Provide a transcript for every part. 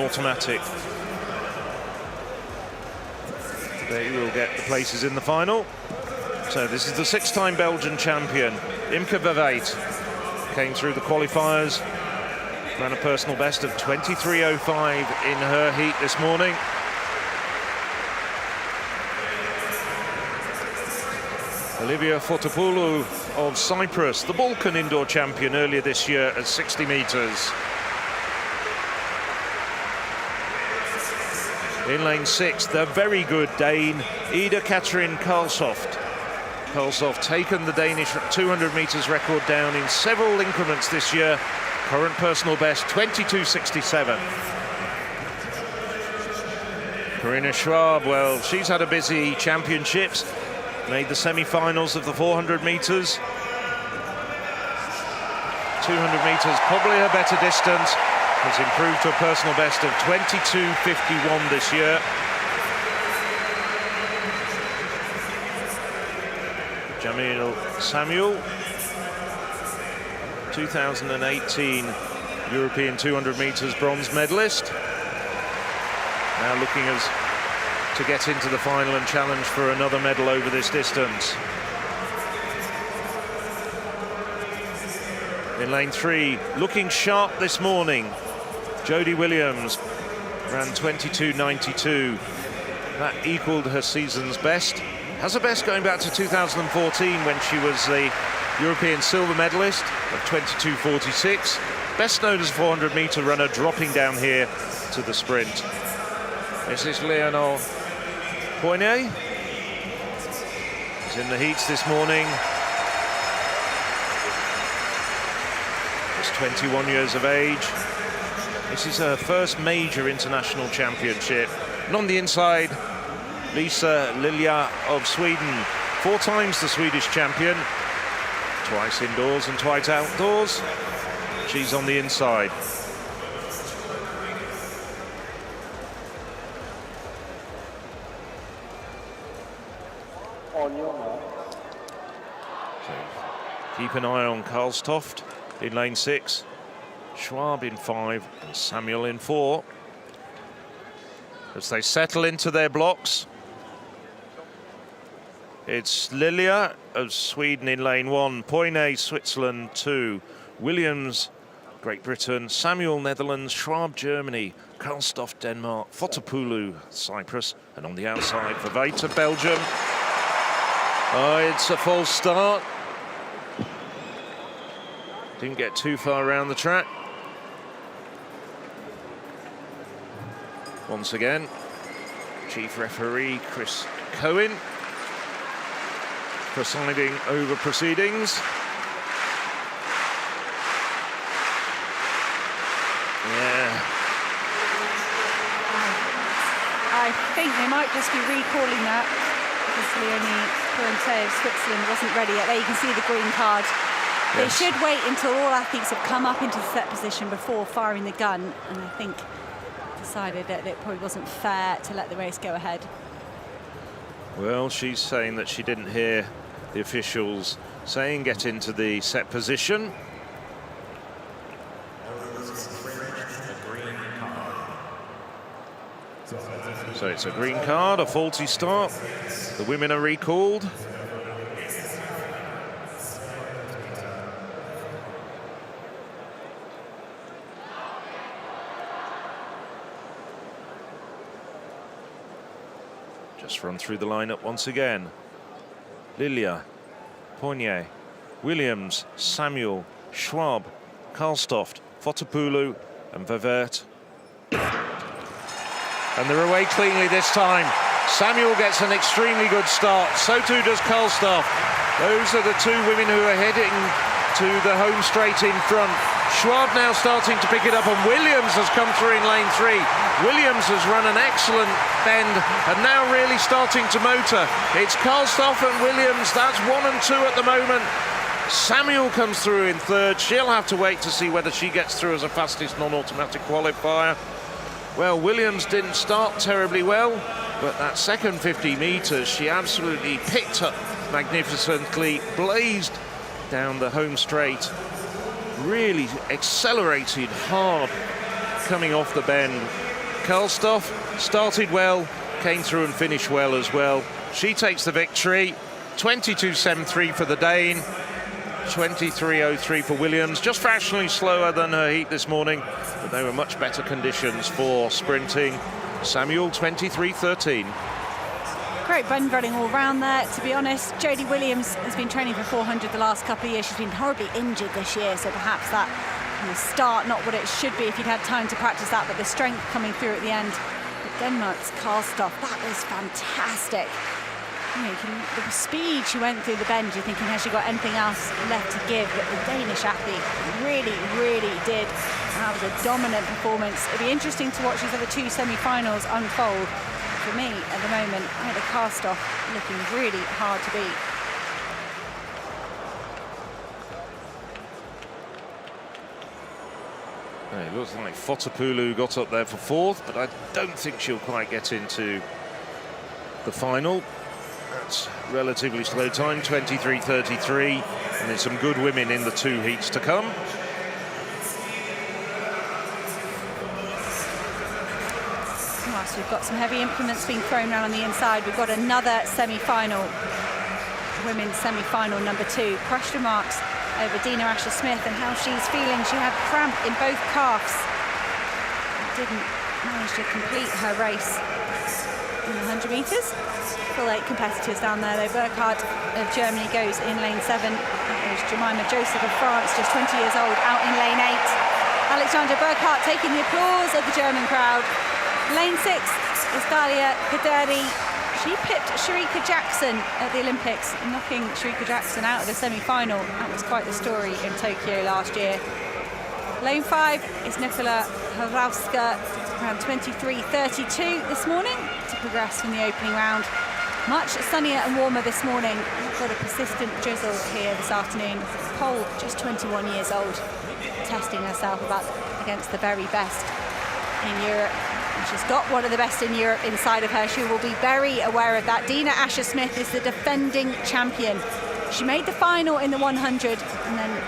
non-automatic. They will get the places in the final. So this is the 6-time Belgian champion, Imke Verwijt. Came through the qualifiers, ran a personal best of 23.05 in her heat this morning. Olivia Fotopoulou of Cyprus, the Balkan indoor champion earlier this year at 60 meters. In lane 6, the very good Dane, Ida Katrine Karlsoft. Karlsoft taken the Danish 200 meters record down in several increments this year. Current personal best, 22.67. Corinna Schwab, well, she's had a busy championships. Made the semi-finals of the 400 meters. 200 meters, probably her better distance. Has improved to a personal best of 22.51 this year. Jamil Samuel, 2018 European 200 meters bronze medalist. Now looking to get into the final and challenge for another medal over this distance. In lane 3, looking sharp this morning, Jodie Williams ran 22.92. That equaled her season's best. Has a best going back to 2014 when she was the European silver medalist of 22.46. Best known as 400-meter runner, dropping down here to the sprint. This is Léonore Poignet. She's in the heats this morning. She's 21 years of age. This is her first major international championship. And on the inside, Lisa Lilja of Sweden, 4 times the Swedish champion, twice indoors and twice outdoors. She's on the inside. So keep an eye on Karlstoft in lane 6, Schwab in 5 and Samuel in 4. As they settle into their blocks, it's Lilja of Sweden in lane 1, Poignet, Switzerland 2, Williams, Great Britain, Samuel, Netherlands, Schwab, Germany, Karlstoft, Denmark, Fotopoulou, Cyprus, and on the outside, Verwijt of Belgium. Oh, it's a false start. Didn't get too far around the track. Once again, Chief Referee Chris Cohen presiding over proceedings. Yeah. I think they might just be recalling that because Leonie Corentin of Switzerland wasn't ready yet. There you can see the green card. Yes. They should wait until all athletes have come up into the set position before firing the gun, and I think decided that it probably wasn't fair to let the race go ahead. Well, she's saying that she didn't hear the officials saying get into the set position. So it's a green card, a faulty start. The women are recalled. Just run through the lineup once again. Lilja, Poignet, Williams, Samuel, Schwab, Karlstoft, Fotopoulou and Verwijt. And they're away cleanly this time. Samuel gets an extremely good start. So too does Karlstoft. Those are the 2 women who are heading to the home straight in front. Schwab now starting to pick it up, and Williams has come through in lane 3. Williams has run an excellent bend and now really starting to motor. It's Karlstoft and Williams, that's 1 and 2 at the moment. Samuel comes through in 3rd. She'll have to wait to see whether she gets through as a fastest non-automatic qualifier. Well, Williams didn't start terribly well, but that second 50 meters, she absolutely picked up magnificently, blazed down the home straight, really accelerated hard coming off the bend. Karlstoff started well, came through and finished well as well. She takes the victory. 22.73 for the Dane, 23.03 for Williams. Just fractionally slower than her heat this morning, but they were much better conditions for sprinting. Samuel, 23.13. Great bend running all round there. To be honest, Jodie Williams has been training for 400 the last couple of years. She's been horribly injured this year, so perhaps that start not what it should be if you'd had time to practice that, but the strength coming through at the end. But Denmark's Karlstoff, that was fantastic. The speed she went through the bend, you're thinking, has she got anything else left to give? But the Danish athlete really, really did. And that was a dominant performance. It'll be interesting to watch these other two semi-finals unfold. For me, at the moment, Ida Karlstoff looking really hard to beat. It looks like Fotopoulou got up there for fourth, but I don't think she'll quite get into the final. That's relatively slow time, 23.33, and there's some good women in the two heats to come. So we've got some heavy implements being thrown around on the inside. We've got another semi-final, women's semi-final number 2. Question marks over Dina Asher-Smith and how she's feeling. She had cramp in both calves. Didn't manage to complete her race in the 100 metres. Full 8 competitors down there though. Burkhardt of Germany goes in lane 7. That was Jemima Joseph of France, just 20 years old, out in lane 8. Alexandra Burkhardt taking the applause of the German crowd. Lane 6 is Dalia Kaderi. She pipped Sharika Jackson at the Olympics, knocking Sharika Jackson out of the semi-final. That was quite the story in Tokyo last year. Lane 5 is Nicola Horowska, around 23.32 this morning to progress from the opening round. Much sunnier and warmer this morning. We've got a persistent drizzle here this afternoon. Pole, just 21 years old, testing herself against the very best in Europe. She's got one of the best in Europe inside of her. She will be very aware of that. Dina Asher-Smith is the defending champion. She made the final in the 100 and then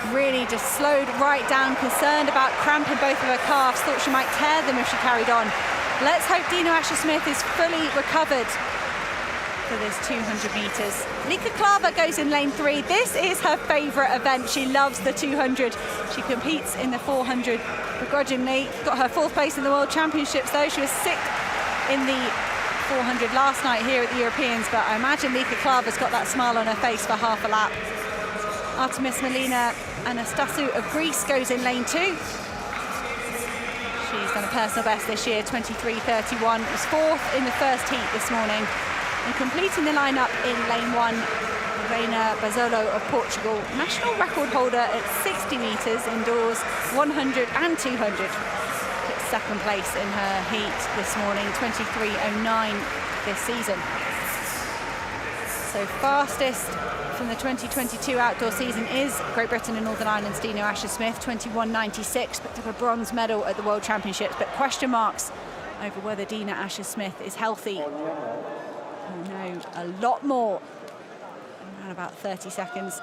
really just slowed right down, concerned about cramp in both of her calves, thought she might tear them if she carried on. Let's hope Dina Asher-Smith is fully recovered for this 200 metres. Lika Klaver goes in lane 3. This is her favourite event. She loves the 200. She competes in the 400 begrudgingly. Got her 4th place in the World Championships though. She was 6th in the 400 last night here at the Europeans, but I imagine Lika Klaver's got that smile on her face for half a lap. Artemis Melina Anastasou of Greece goes in lane 2. She's done a personal best this year, 23.31. Was 4th in the first heat this morning. And completing the lineup in lane 1, Reina Bazolo of Portugal, national record holder at 60 metres indoors, 100 and 200. Took 2nd place in her heat this morning, 23.09 this season. So fastest from the 2022 outdoor season is Great Britain and Northern Ireland's Dina Asher-Smith, 21.96, picked up a bronze medal at the World Championships, but question marks over whether Dina Asher-Smith is healthy. Oh no, a lot more. Around about 30 seconds.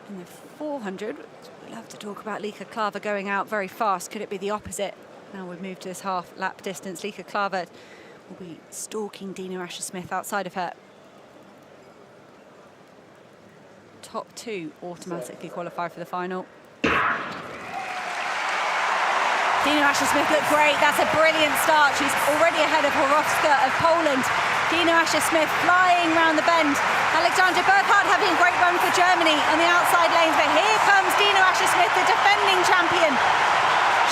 In the 400, we'll have to talk about Lika Klaver going out very fast. Could it be the opposite? Now we've moved to this half lap distance. Lika Klaver will be stalking Dina Asher-Smith outside of her. Top 2 automatically qualify for the final. Dina Asher-Smith looked great. That's a brilliant start. She's already ahead of Horowska of Poland. Dina Asher-Smith flying round the bend. Alexandra Burkhardt having a great run for Germany on the outside lanes. But here comes Dina Asher-Smith, the defending champion.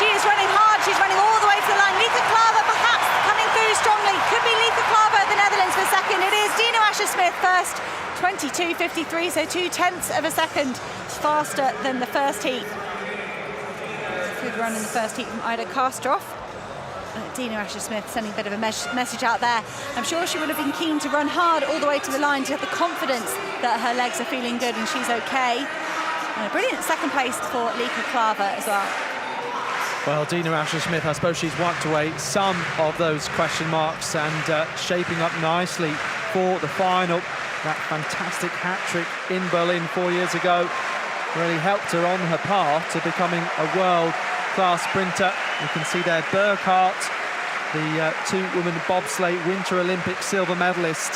She is running hard. She's running all the way to the line. Lika Klaver perhaps coming through strongly. Could be Lika Klaver of the Netherlands for second. It is Dina Asher-Smith first. 22.53, so 0.2 of a second faster than the first heat. Good run in the first heat from Ida Karlstoff. Dina Asher-Smith sending a bit of a message out there. I'm sure she would have been keen to run hard all the way to the line to have the confidence that her legs are feeling good and she's okay. And a brilliant 2nd place for Lika Klaver as well. Well, Dina Asher-Smith, I suppose she's wiped away some of those question marks and shaping up nicely for the final. That fantastic hat-trick in Berlin 4 years ago really helped her on her path to becoming a world-class sprinter. You can see there Burkhardt, the two-woman bobsleigh Winter Olympic silver medalist,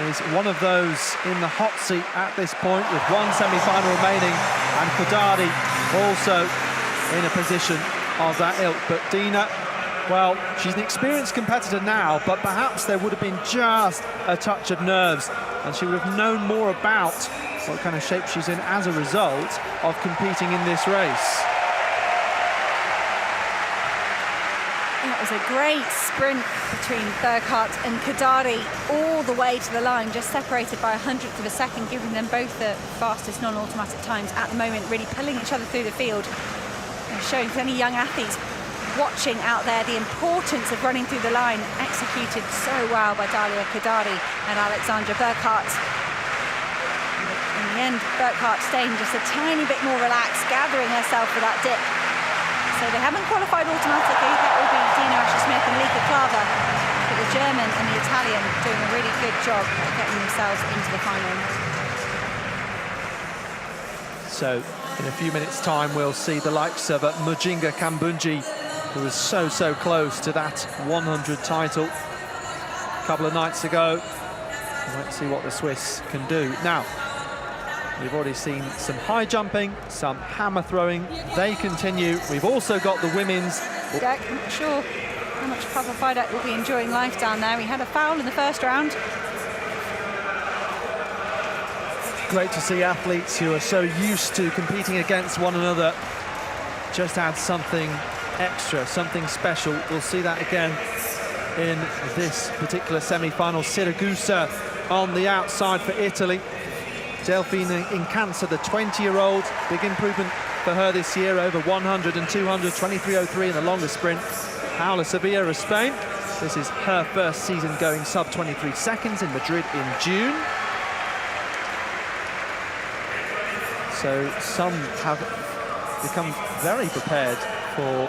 is one of those in the hot seat at this point with one semi-final remaining, and Kodadi also in a position of that ilk. But Dina, well, she's an experienced competitor now, but perhaps there would have been just a touch of nerves and she would have known more about what kind of shape she's in as a result of competing in this race. It was a great sprint between Burkhardt and Kodadi all the way to the line, just separated by 100th of a second, giving them both the fastest non-automatic times at the moment, really pulling each other through the field. And showing to any young athletes watching out there the importance of running through the line, executed so well by Dalia Kodadi and Alexandra Burkhardt. In the end, Burkhardt staying just a tiny bit more relaxed, gathering herself for that dip. So they haven't qualified automatically. That will be Dina Asher-Smith and Lika Klaver. But the German and the Italian doing a really good job of getting themselves into the final. So in a few minutes' time, we'll see the likes of Mujinga Kambunji, who was so close to that 100 title a couple of nights ago. Let's see what the Swiss can do. Now, we've already seen some high jumping, some hammer throwing. They continue. We've also got the women's. Jack, I'm not sure how much Papa Fidak will be enjoying life down there. He had a foul in the first round. Great to see athletes who are so used to competing against one another just add something extra, something special. We'll see that again in this particular semi-final. Siragusa on the outside for Italy. Delphine Incanza, the 20-year-old, big improvement for her this year, over 100 and 200, 23.03 in the longest sprint. Paula Sevilla of Spain. This is her first season going sub-23 seconds in Madrid in June. So some have become very prepared for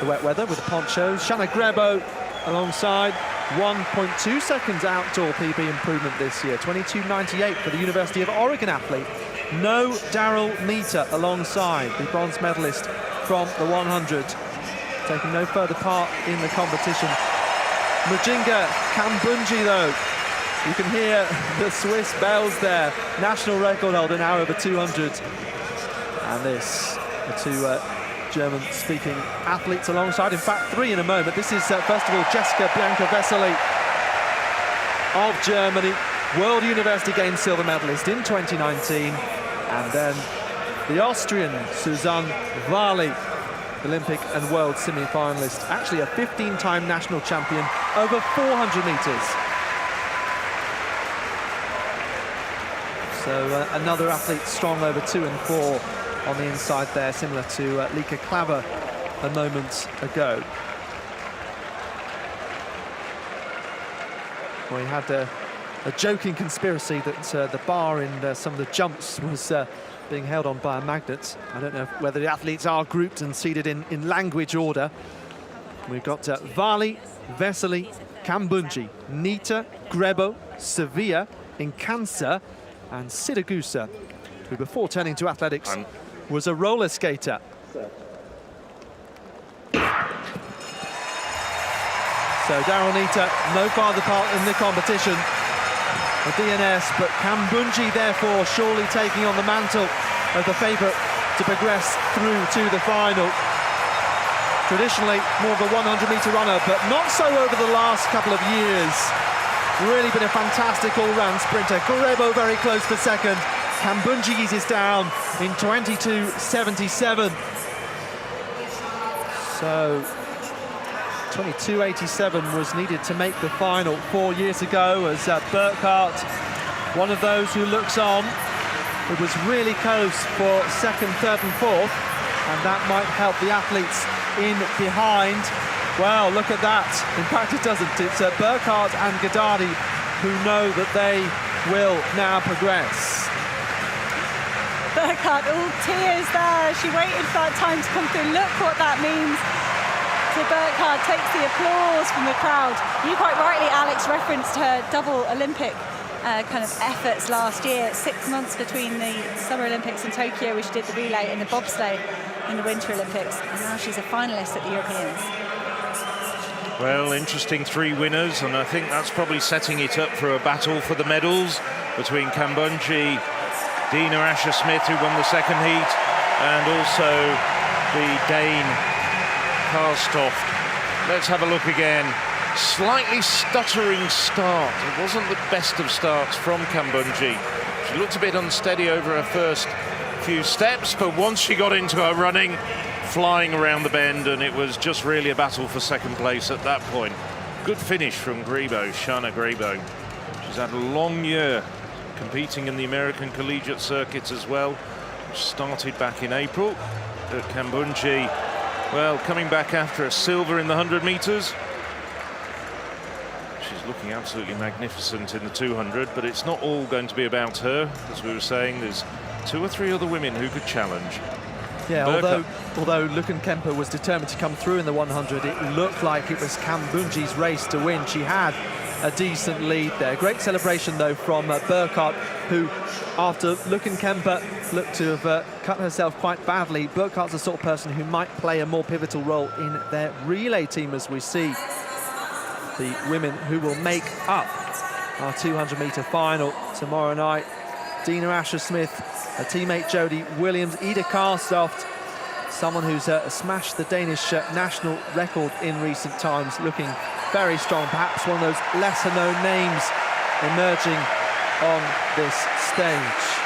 the wet weather with the ponchos. Shanna Grebo alongside, 1.2 seconds outdoor PB improvement this year, 22.98 for the University of Oregon athlete. No Daryl Meter alongside, the bronze medalist from the 100, taking no further part in the competition. Mujinga Kambunji, though, you can hear the Swiss bells there. National record holder now over 200. And this, the two German-speaking athletes alongside, in fact, three in a moment. This is, first of all, Jessica Bianca-Vesely of Germany, World University Games silver medalist in 2019. And then the Austrian Susanne Wali, Olympic and world semi-finalist, actually a 15-time national champion over 400 metres. So another athlete strong over 2 and 4 on the inside there, similar to Lika Klaver a moment ago. We had a joking conspiracy that the bar in some of the jumps was being held on by a magnet. I don't know whether the athletes are grouped and seated in language order. We've got Wali, Vesely, Kambunji, Nita, Grebo, Sevilla, Incanza, and Siragusa, who before turning to athletics was a roller skater. So Daryl Nita, no farther part in the competition, the DNS, but Kambunji therefore surely taking on the mantle of the favourite to progress through to the final. Traditionally more of a 100-metre runner, but not so over the last couple of years. Really been a fantastic all-round sprinter. Grebo very close for second. Kambunji eases down in 22.77. So 22.87 was needed to make the final 4 years ago, as Burkhardt, one of those who looks on. It was really close for second, third and fourth, and that might help the athletes in behind. Well, look at that. In fact, it doesn't. It's Burkhardt and Godardi who know that they will now progress. Burkhardt, all tears there. She waited for that time to come through. Look what that means. So Burkhardt takes the applause from the crowd. You quite rightly, Alex, referenced her double Olympic kind of efforts last year. 6 months between the Summer Olympics in Tokyo, where she did the relay, and the bobsleigh in the Winter Olympics. And now she's a finalist at the Europeans. Well, interesting 3 winners, and I think that's probably setting it up for a battle for the medals between Kambundji, Dina Asher-Smith, who won the second heat, and also the Dane Karlstoft. Let's have a look again. Slightly stuttering start. It wasn't the best of starts from Kambundji. She looked a bit unsteady over her first few steps, but once she got into her running, flying around the bend, and it was just really a battle for second place at that point. Good finish from Grebo, Shana Grebo. She's had a long year competing in the American collegiate circuit as well, which started back in April. At Kambundji, well, coming back after a silver in the 100 meters. She's looking absolutely magnificent in the 200, but it's not all going to be about her. As we were saying, there's 2 or 3 other women who could challenge. Yeah, although Luken Kemper was determined to come through in the 100, it looked like it was Kambundji's race to win. She had a decent lead there. Great celebration, though, from Burkhardt, who, after Luken Kemper looked to have cut herself quite badly, Burkhardt's the sort of person who might play a more pivotal role in their relay team, as we see the women who will make up our 200-metre final tomorrow night. Dina Asher-Smith, her teammate Jodie Williams, Ida Karlstoft, someone who's smashed the Danish national record in recent times, looking very strong, perhaps one of those lesser-known names emerging on this stage.